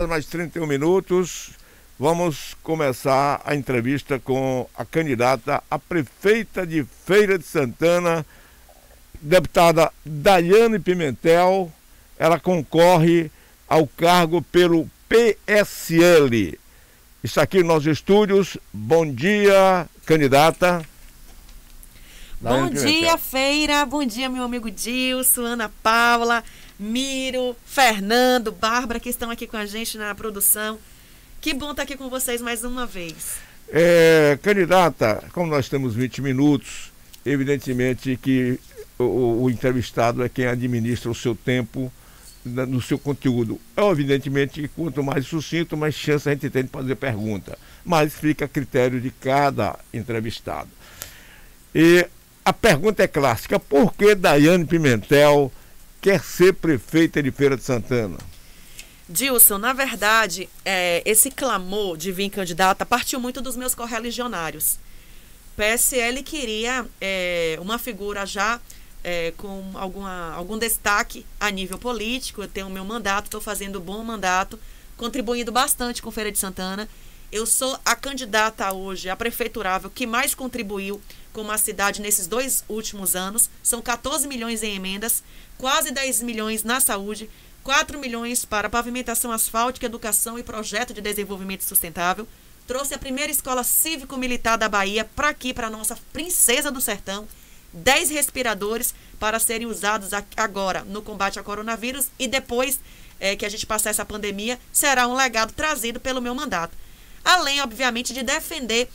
Mais 31 minutos, vamos começar a entrevista com a candidata a prefeita de Feira de Santana, deputada Daiane Pimentel. Ela concorre ao cargo pelo PSL. Está aqui nos nossos estúdios. Bom dia, candidata. Bom dia, Feira. Bom dia, meu amigo Dilson, Ana Paula, Miro, Fernando, Bárbara, que estão aqui com a gente na produção. Que bom estar aqui com vocês mais uma vez. Candidata, como nós temos 20 minutos, evidentemente que o entrevistado é quem administra o seu tempo no seu conteúdo. Evidentemente que quanto mais sucinto, mais chance a gente tem de fazer pergunta. Mas fica a critério de cada entrevistado. E a pergunta é clássica: por que Daiane Pimentel quer ser prefeita de Feira de Santana? Dilson, na verdade, esse clamor de vir candidata partiu muito dos meus correligionários. PSL queria uma figura já com algum destaque a nível político. Eu tenho o meu mandato, estou fazendo um bom mandato, contribuindo bastante com Feira de Santana. Eu sou a candidata hoje, a prefeiturável, que mais contribuiu com a cidade nesses 2 últimos anos. São 14 milhões em emendas, quase 10 milhões na saúde, 4 milhões para pavimentação asfáltica, educação e projeto de desenvolvimento sustentável. Trouxe a primeira escola cívico-militar da Bahia para aqui, para a nossa princesa do sertão. 10 respiradores para serem usados agora no combate ao coronavírus, e depois que a gente passar essa pandemia, será um legado trazido pelo meu mandato. Além, obviamente, de defender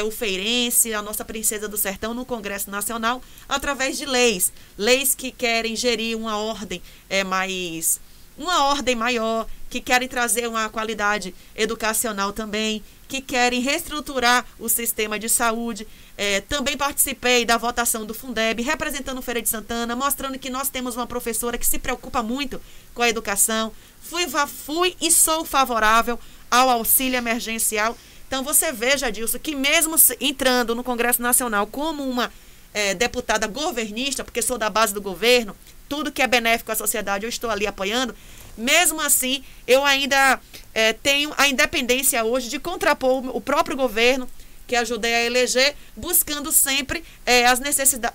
o feirense, a nossa princesa do sertão, no Congresso Nacional, através de leis. Leis que querem gerir uma ordem maior, que querem trazer uma qualidade educacional também, que querem reestruturar o sistema de saúde. Também participei da votação do Fundeb, representando Feira de Santana, mostrando que nós temos uma professora que se preocupa muito com a educação. Fui e sou favorável ao auxílio emergencial. Então você veja, Dilson, que mesmo entrando no Congresso Nacional como uma deputada governista, porque sou da base do governo, tudo que é benéfico à sociedade eu estou ali apoiando, mesmo assim eu ainda tenho a independência hoje de contrapor o próprio governo que ajudei a eleger, buscando sempre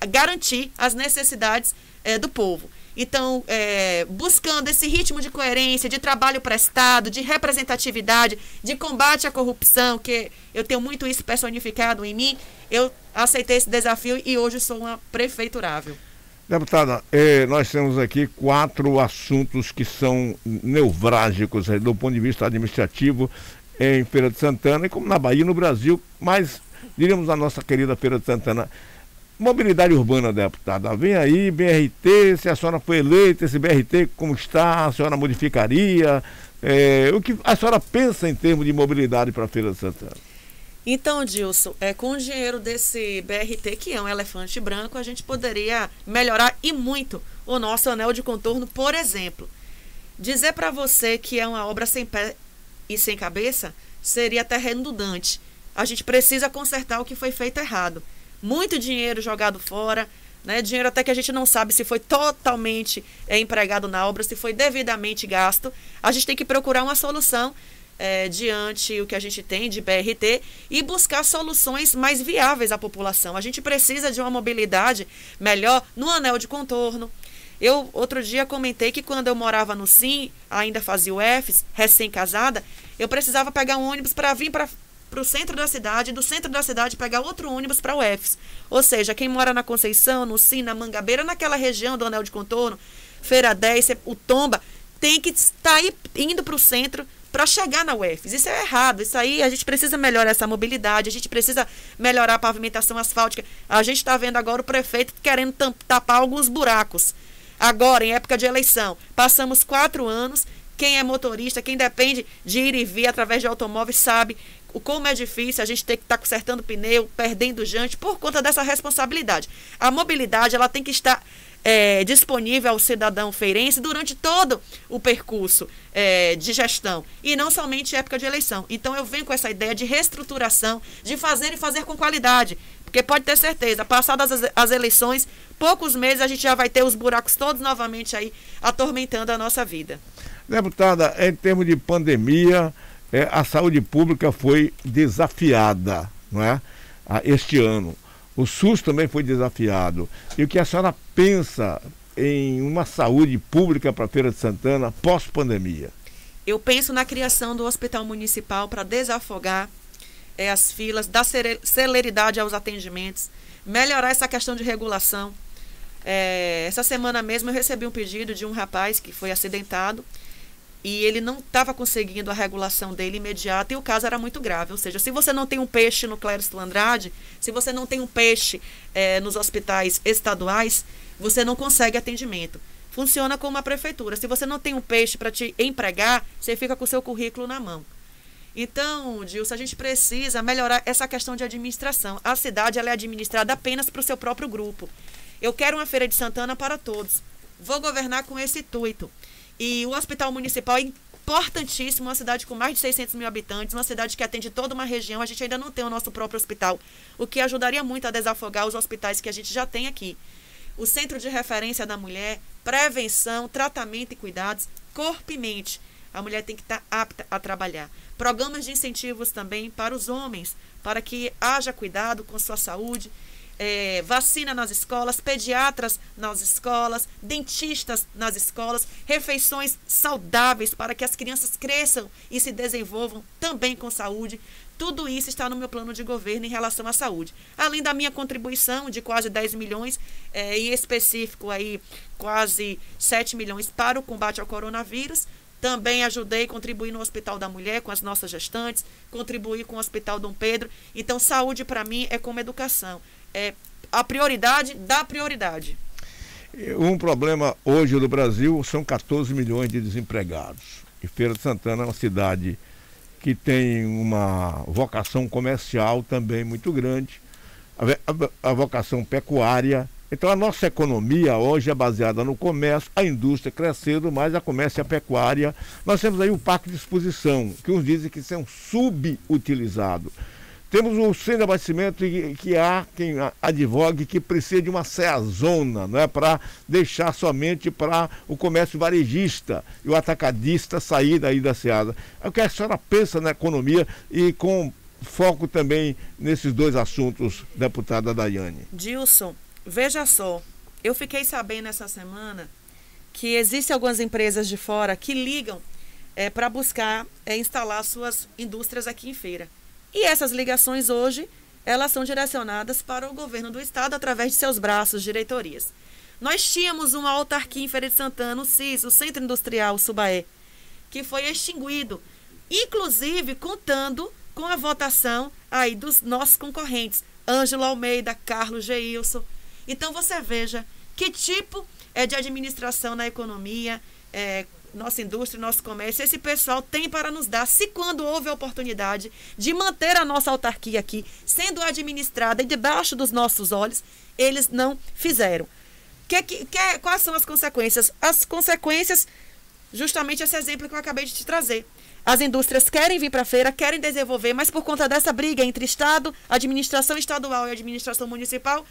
garantir as necessidades do povo. Então, buscando esse ritmo de coerência, de trabalho prestado, de representatividade, de combate à corrupção, que eu tenho muito isso personificado em mim, eu aceitei esse desafio e hoje sou uma prefeiturável. Deputada, nós temos aqui 4 assuntos que são nevrálgicos do ponto de vista administrativo em Feira de Santana, e como na Bahia e no Brasil, mas diríamos na nossa querida Feira de Santana. Mobilidade urbana, deputada, vem aí, BRT, se a senhora foi eleita, esse BRT, como está, a senhora modificaria? O que a senhora pensa em termos de mobilidade para a Feira de Santana? Então, Dilson, com o dinheiro desse BRT, que é um elefante branco, a gente poderia melhorar e muito o nosso anel de contorno, por exemplo. Dizer para você que é uma obra sem pé e sem cabeça seria até redundante. A gente precisa consertar o que foi feito errado. Muito dinheiro jogado fora, né? Dinheiro até que a gente não sabe se foi totalmente empregado na obra, se foi devidamente gasto. A gente tem que procurar uma solução diante o que a gente tem de BRT e buscar soluções mais viáveis à população. A gente precisa de uma mobilidade melhor no anel de contorno. Eu, outro dia, comentei que quando eu morava no Sim, ainda fazia o EFES, recém-casada, eu precisava pegar um ônibus para vir para o centro da cidade, do centro da cidade pegar outro ônibus para o EFES. Ou seja, quem mora na Conceição, no Sim, na Mangabeira, naquela região do anel de contorno, Feira 10, o Tomba, tem que estar indo para o centro para chegar na UFES. Isso é errado. Isso aí, a gente precisa melhorar essa mobilidade, a gente precisa melhorar a pavimentação asfáltica. A gente está vendo agora o prefeito querendo tapar alguns buracos. Agora, em época de eleição, passamos 4 anos, quem é motorista, quem depende de ir e vir através de automóveis, sabe como é difícil a gente ter que estar consertando pneu, perdendo jante, por conta dessa responsabilidade. A mobilidade, ela tem que estar disponível ao cidadão feirense durante todo o percurso de gestão, e não somente época de eleição. Então eu venho com essa ideia de reestruturação, de fazer e fazer com qualidade, porque pode ter certeza, passadas as eleições, poucos meses a gente já vai ter os buracos todos novamente aí atormentando a nossa vida. Deputada, em termos de pandemia, a saúde pública foi desafiada, não é? Este ano. O SUS também foi desafiado. E o que a senhora pensa em uma saúde pública para Feira de Santana pós-pandemia? Eu penso na criação do hospital municipal para desafogar as filas, dar celeridade aos atendimentos, melhorar essa questão de regulação. Essa semana mesmo eu recebi um pedido de um rapaz que foi acidentado e ele não estava conseguindo a regulação dele imediata e o caso era muito grave. Ou seja, se você não tem um peixe no Clériston Andrade, se você não tem um peixe nos hospitais estaduais, você não consegue atendimento. Funciona como a prefeitura. Se você não tem um peixe para te empregar, você fica com o seu currículo na mão. Então, Dilson, a gente precisa melhorar essa questão de administração. A cidade ela é administrada apenas para o seu próprio grupo. Eu quero uma Feira de Santana para todos. Vou governar com esse intuito. E o Hospital Municipal é importantíssimo, uma cidade com mais de 600 mil habitantes, uma cidade que atende toda uma região. A gente ainda não tem o nosso próprio hospital, o que ajudaria muito a desafogar os hospitais que a gente já tem aqui. O Centro de Referência da Mulher, prevenção, tratamento e cuidados, corpo e mente. A mulher tem que estar apta a trabalhar. Programas de incentivos também para os homens, para que haja cuidado com sua saúde. Vacina nas escolas, pediatras nas escolas, dentistas nas escolas, refeições saudáveis para que as crianças cresçam e se desenvolvam também com saúde. Tudo isso está no meu plano de governo em relação à saúde. Além da minha contribuição de quase 10 milhões, em específico aí quase 7 milhões para o combate ao coronavírus. Também ajudei, contribuí no Hospital da Mulher com as nossas gestantes, contribuí com o Hospital Dom Pedro. Então, saúde para mim é como educação. É a prioridade da prioridade. Um problema hoje no Brasil são 14 milhões de desempregados. E Feira de Santana é uma cidade que tem uma vocação comercial também muito grande, a vocação pecuária. Então a nossa economia hoje é baseada no comércio, a indústria crescendo, mas a comércio e a pecuária. Nós temos aí o parque de exposição, que uns dizem que isso é um subutilizado. Temos o centro de abastecimento que há quem advogue que precisa de uma CEAZona, não é, para deixar somente para o comércio varejista e o atacadista sair daí da SEASA. É o que a senhora pensa na economia e com foco também nesses dois assuntos, deputada Daiane. Dilson, veja só, eu fiquei sabendo essa semana que existem algumas empresas de fora que ligam para buscar instalar suas indústrias aqui em Feira. E essas ligações hoje, elas são direcionadas para o governo do estado através de seus braços, diretorias. Nós tínhamos uma autarquia em Feira de Santana, o CIS, o Centro Industrial Subaé, que foi extinguido, inclusive contando com a votação aí dos nossos concorrentes, Ângelo Almeida, Carlos Geilson. Então você veja que tipo de administração na economia, nossa indústria, nosso comércio, esse pessoal tem para nos dar, se quando houve a oportunidade de manter a nossa autarquia aqui, sendo administrada e debaixo dos nossos olhos, eles não fizeram. Quais são as consequências? As consequências, justamente esse exemplo que eu acabei de te trazer. As indústrias querem vir para a feira, querem desenvolver, mas por conta dessa briga entre Estado, administração estadual e administração municipal,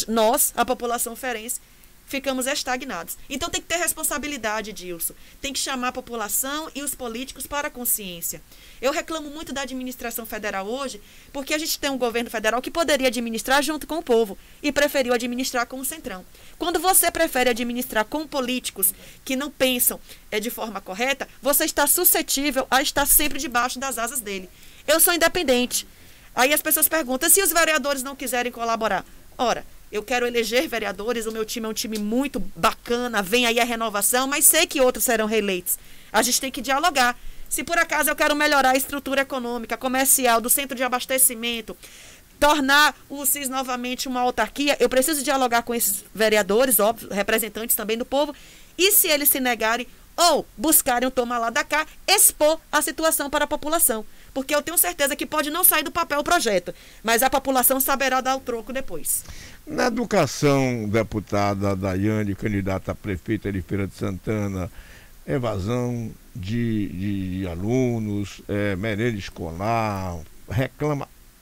nós, a população ferense, ficamos estagnados. Então tem que ter responsabilidade, Dilson. Tem que chamar a população e os políticos para a consciência. Eu reclamo muito da administração federal hoje, porque a gente tem um governo federal que poderia administrar junto com o povo e preferiu administrar com o Centrão. Quando você prefere administrar com políticos que não pensam de forma correta, você está suscetível a estar sempre debaixo das asas dele. Eu sou independente. Aí as pessoas perguntam, se os vereadores não quiserem colaborar? Ora, eu quero eleger vereadores, o meu time é um time muito bacana, vem aí a renovação, mas sei que outros serão reeleitos. A gente tem que dialogar. Se por acaso eu quero melhorar a estrutura econômica, comercial, do centro de abastecimento, tornar o CIS novamente uma autarquia, eu preciso dialogar com esses vereadores, óbvio, representantes também do povo, e se eles se negarem ou buscarem um toma lá da cá, expor a situação para a população. Porque eu tenho certeza que pode não sair do papel o projeto, mas a população saberá dar o troco depois. Na educação, deputada Daiane, candidata a prefeita de Feira de Santana, evasão de alunos, merenda escolar,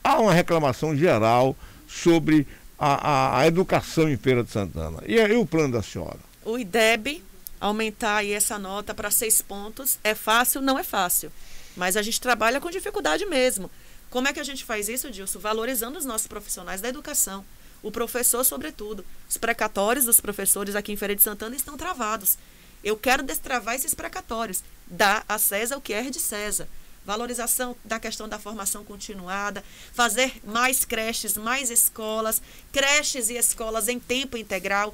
há uma reclamação geral sobre a educação em Feira de Santana. E aí o plano da senhora? O IDEB aumentar aí essa nota para 6 pontos. É fácil? Não é fácil. Mas a gente trabalha com dificuldade mesmo. Como é que a gente faz isso, Dilson? Valorizando os nossos profissionais da educação. O professor, sobretudo. Os precatórios dos professores aqui em Feira de Santana estão travados. Eu quero destravar esses precatórios. Dar a César o que é de César. Valorização da questão da formação continuada, fazer mais creches, mais escolas, creches e escolas em tempo integral,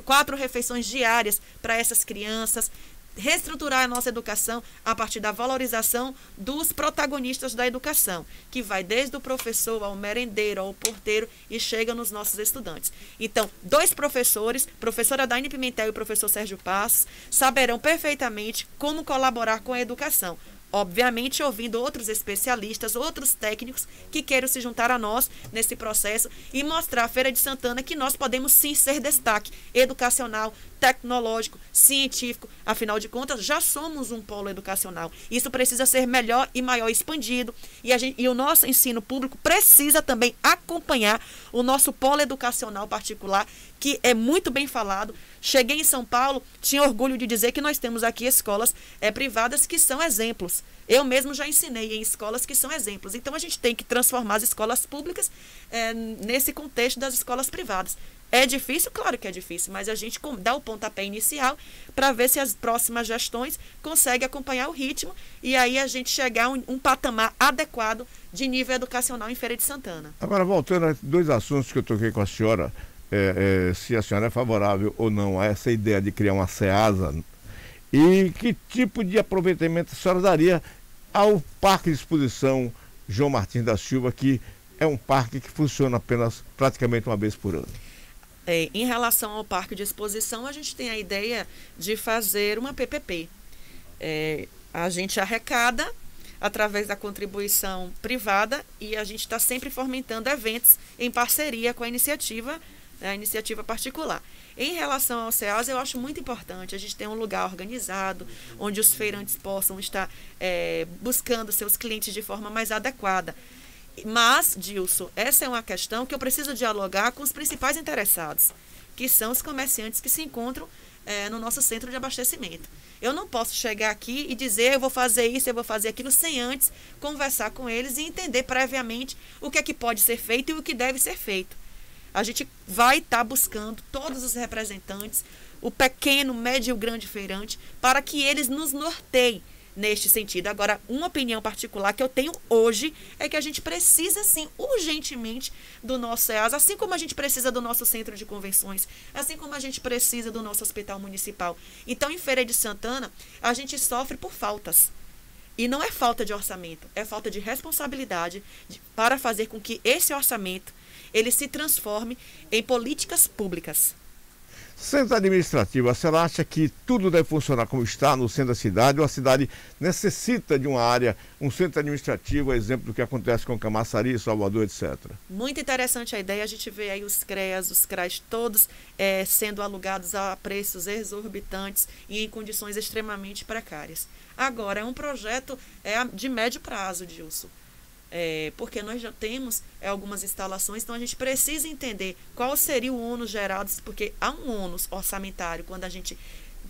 4 refeições diárias para essas crianças, reestruturar a nossa educação a partir da valorização dos protagonistas da educação, que vai desde o professor ao merendeiro, ao porteiro e chega nos nossos estudantes. Então, 2 professores, professora Daine Pimentel e o professor Sérgio Passos, saberão perfeitamente como colaborar com a educação. Obviamente, ouvindo outros especialistas, outros técnicos que queiram se juntar a nós nesse processo e mostrar à Feira de Santana que nós podemos sim ser destaque educacional, tecnológico, científico. Afinal de contas, já somos um polo educacional. Isso precisa ser melhor e maior expandido. E o nosso ensino público precisa também acompanhar o nosso polo educacional particular, que é muito bem falado. Cheguei em São Paulo, tinha orgulho de dizer que nós temos aqui escolas privadas que são exemplos. Eu mesmo já ensinei em escolas que são exemplos. Então, a gente tem que transformar as escolas públicas nesse contexto das escolas privadas. É difícil? Claro que é difícil, mas a gente dá o pontapé inicial para ver se as próximas gestões conseguem acompanhar o ritmo e aí a gente chegar a um patamar adequado de nível educacional em Feira de Santana. Agora, voltando a 2 assuntos que eu toquei com a senhora, se a senhora é favorável ou não a essa ideia de criar uma SEASA e que tipo de aproveitamento a senhora daria ao Parque de Exposição João Martins da Silva, que é um parque que funciona apenas praticamente uma vez por ano. Em relação ao Parque de Exposição, a gente tem a ideia de fazer uma PPP. A gente arrecada através da contribuição privada e a gente está sempre fomentando eventos em parceria com a iniciativa particular. Em relação ao SEASA, eu acho muito importante a gente ter um lugar organizado, onde os feirantes possam estar buscando seus clientes de forma mais adequada. Mas, Dilson, essa é uma questão que eu preciso dialogar com os principais interessados, que são os comerciantes que se encontram no nosso centro de abastecimento. Eu não posso chegar aqui e dizer eu vou fazer isso, eu vou fazer aquilo, sem antes conversar com eles e entender previamente o que é que pode ser feito e o que deve ser feito. A gente vai estar buscando todos os representantes, o pequeno, médio e o grande feirante, para que eles nos norteiem neste sentido. Agora, uma opinião particular que eu tenho hoje é que a gente precisa, sim, urgentemente do nosso SEASA, assim como a gente precisa do nosso centro de convenções, assim como a gente precisa do nosso hospital municipal. Então, em Feira de Santana, a gente sofre por faltas. E não é falta de orçamento, é falta de responsabilidade para fazer com que esse orçamento ele se transforme em políticas públicas. Centro administrativo, a senhora acha que tudo deve funcionar como está no centro da cidade ou a cidade necessita de uma área, um centro administrativo, exemplo do que acontece com Camaçari, Salvador, etc.? Muito interessante a ideia, a gente vê aí os CREAs, os CRAs todos sendo alugados a preços exorbitantes e em condições extremamente precárias. Agora, é um projeto de médio prazo, Dilson. Porque nós já temos algumas instalações, então a gente precisa entender qual seria o ônus gerado, porque há um ônus orçamentário quando a gente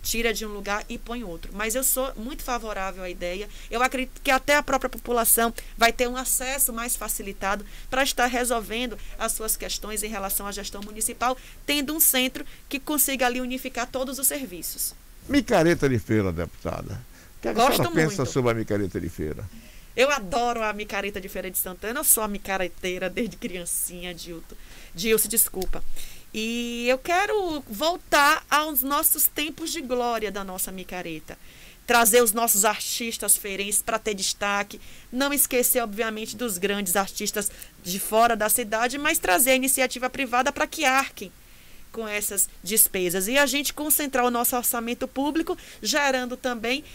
tira de um lugar e põe outro. Mas eu sou muito favorável à ideia. Eu acredito que até a própria população vai ter um acesso mais facilitado para estar resolvendo as suas questões em relação à gestão municipal, tendo um centro que consiga ali unificar todos os serviços. Micareta de feira, deputada. O que a senhora pensa sobre a micareta de feira? Eu adoro a micareta de Feira de Santana, eu sou a micareteira desde criancinha, Dilson, desculpa. E eu quero voltar aos nossos tempos de glória da nossa micareta. Trazer os nossos artistas feirenses para ter destaque. Não esquecer, obviamente, dos grandes artistas de fora da cidade, mas trazer a iniciativa privada para que arquem com essas despesas. E a gente concentrar o nosso orçamento público, gerando também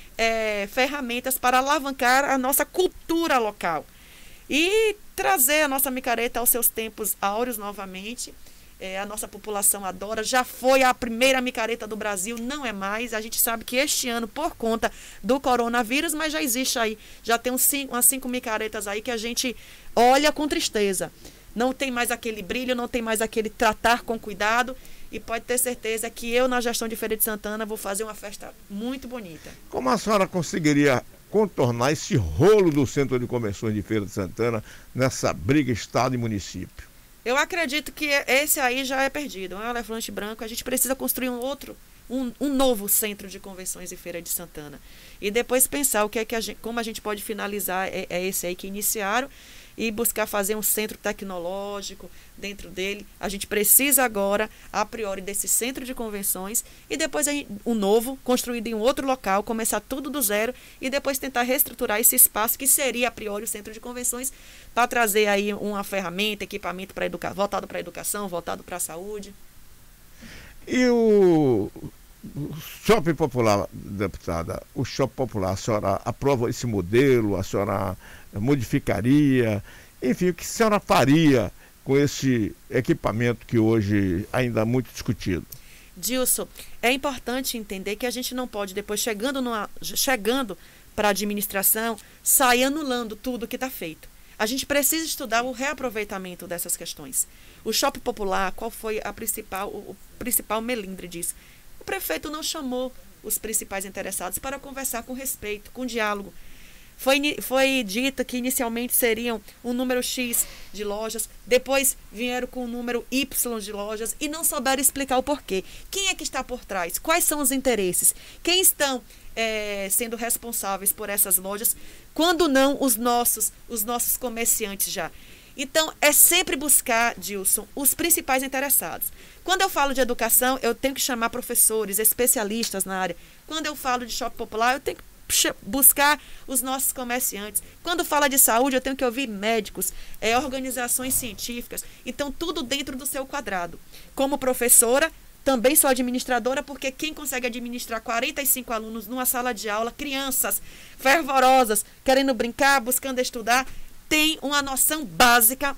ferramentas para alavancar a nossa cultura local. E trazer a nossa micareta aos seus tempos áureos novamente. A nossa população adora. Já foi a primeira micareta do Brasil, não é mais. A gente sabe que este ano, por conta do coronavírus, mas já existe aí, já tem umas 5 micaretas aí que a gente olha com tristeza. Não tem mais aquele brilho, não tem mais aquele tratar com cuidado. e pode ter certeza que eu, na gestão de Feira de Santana, vou fazer uma festa muito bonita. Como a senhora conseguiria contornar esse rolo do Centro de Convenções de Feira de Santana nessa briga Estado e município? Eu acredito que esse aí já é perdido, é um elefante branco. A gente precisa construir um novo Centro de Convenções e Feira de Santana. E depois pensar o que é que como a gente pode finalizar esse aí que iniciaram e buscar fazer um centro tecnológico dentro dele. A gente precisa agora, a priori, desse centro de convenções e depois um novo, construído em um outro local, começar tudo do zero e depois tentar reestruturar esse espaço que seria, a priori, o centro de convenções, para trazer aí uma ferramenta, equipamento voltado para a educação, voltado para a saúde. E o Shopping Popular, deputada, o Shopping Popular, a senhora aprova esse modelo, a senhora modificaria, enfim, o que a senhora faria com esse equipamento que hoje ainda é muito discutido? Dilson, é importante entender que a gente não pode, depois chegando para a administração, sair anulando tudo que está feito. A gente precisa estudar o reaproveitamento dessas questões. O Shopping Popular, qual foi o principal melindre disso? O prefeito não chamou os principais interessados para conversar com respeito, com diálogo. Foi dito que inicialmente seriam um número X de lojas, depois vieram com um número Y de lojas e não souberam explicar o porquê. Quem é que está por trás? Quais são os interesses? Quem estão sendo responsáveis por essas lojas? Quando não os nossos comerciantes já? Então, é sempre buscar, Dilson, os principais interessados. Quando eu falo de educação, eu tenho que chamar professores, especialistas na área. Quando eu falo de shopping popular, eu tenho que buscar os nossos comerciantes. Quando fala de saúde, eu tenho que ouvir médicos, organizações científicas. Então, tudo dentro do seu quadrado. Como professora, também sou administradora, porque quem consegue administrar 45 alunos numa sala de aula, crianças fervorosas, querendo brincar, buscando estudar, tem uma noção básica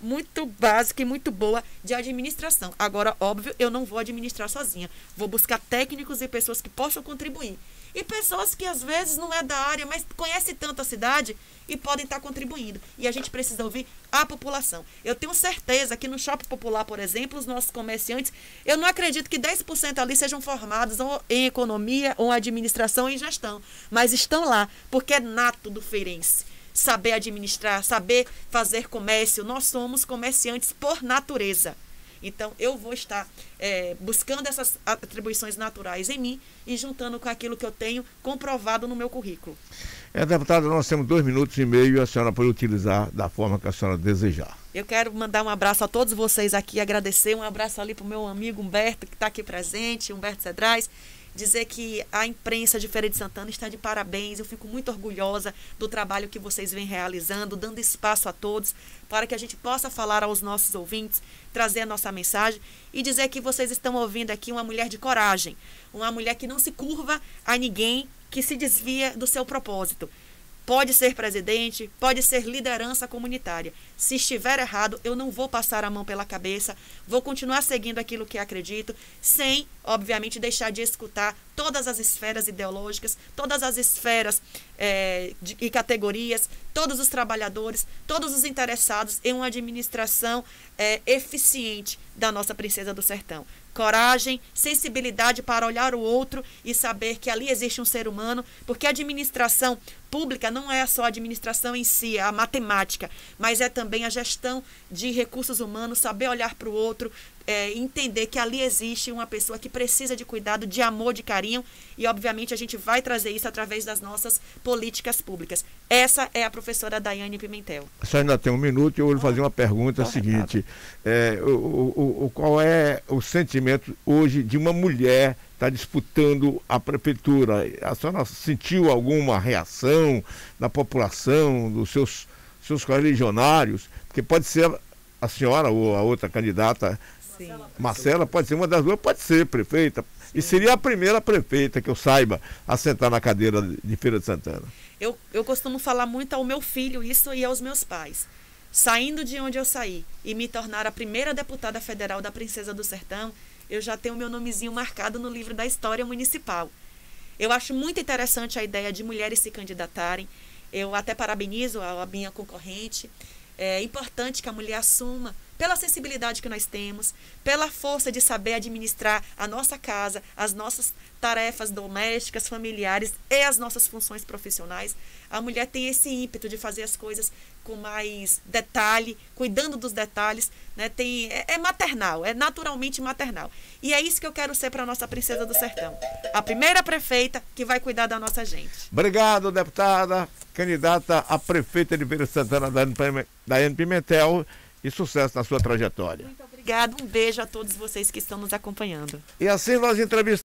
e muito boa de administração. Agora, óbvio, eu não vou administrar sozinha. Vou buscar técnicos e pessoas que possam contribuir. E pessoas que às vezes não é da área, mas conhecem tanto a cidade e podem estar contribuindo. E a gente precisa ouvir a população. Eu tenho certeza que no Shopping Popular, por exemplo, os nossos comerciantes, eu não acredito que 10% ali sejam formados ou em economia, ou administração, ou em gestão. Mas estão lá, porque é nato do feirense. Saber administrar, saber fazer comércio. Nós somos comerciantes por natureza. Então, eu vou estar buscando essas atribuições naturais em mim e juntando com aquilo que eu tenho comprovado no meu currículo. Deputada, nós temos 2 minutos e meio e a senhora pode utilizar da forma que a senhora desejar. Eu quero mandar um abraço a todos vocês aqui, agradecer, um abraço ali para o meu amigo Humberto, que está aqui presente, Humberto Cedrais. Dizer que a imprensa de Feira de Santana está de parabéns. Eu fico muito orgulhosa do trabalho que vocês vêm realizando, dando espaço a todos para que a gente possa falar aos nossos ouvintes, trazer a nossa mensagem e dizer que vocês estão ouvindo aqui uma mulher de coragem, uma mulher que não se curva a ninguém, que se desvia do seu propósito. Pode ser presidente, pode ser liderança comunitária. Se estiver errado, eu não vou passar a mão pela cabeça, vou continuar seguindo aquilo que acredito, sem, obviamente, deixar de escutar todas as esferas ideológicas, todas as esferas e categorias, todos os trabalhadores, todos os interessados em uma administração eficiente da nossa Princesa do Sertão. Coragem, sensibilidade para olhar o outro e saber que ali existe um ser humano, porque a administração pública não é só a administração em si, a matemática, mas é também a gestão de recursos humanos, saber olhar para o outro, entender que ali existe uma pessoa que precisa de cuidado, de amor, de carinho, e obviamente a gente vai trazer isso através das nossas políticas públicas. Essa é a professora Daiane Pimentel. A senhora ainda tem 1 minuto e eu vou lhe fazer uma pergunta seguinte. Qual é o sentimento hoje de uma mulher está disputando a prefeitura? A senhora sentiu alguma reação da população, dos seus correligionários? Porque pode ser a senhora ou a outra candidata. Sim. Marcela pode ser uma das duas, pode ser prefeita. Sim. E seria a primeira prefeita que eu saiba a sentar na cadeira de Feira de Santana. Eu costumo falar muito ao meu filho isso e aos meus pais. Saindo de onde eu saí e me tornar a primeira deputada federal da Princesa do Sertão, eu já tenho meu nomezinho marcado no livro da história municipal. Eu acho muito interessante a ideia de mulheres se candidatarem. Eu até parabenizo a minha concorrente. É importante que a mulher assuma pela sensibilidade que nós temos, pela força de saber administrar a nossa casa, as nossas tarefas domésticas, familiares e as nossas funções profissionais. A mulher tem esse ímpeto de fazer as coisas com mais detalhe, cuidando dos detalhes, né? É maternal, é naturalmente maternal. E é isso que eu quero ser para a nossa princesa do sertão. A primeira prefeita que vai cuidar da nossa gente. Obrigado, deputada, candidata a prefeita de Feira de Santana, Daiane Pimentel, e sucesso na sua trajetória. Muito obrigada, um beijo a todos vocês que estão nos acompanhando. E assim nós entrevistamos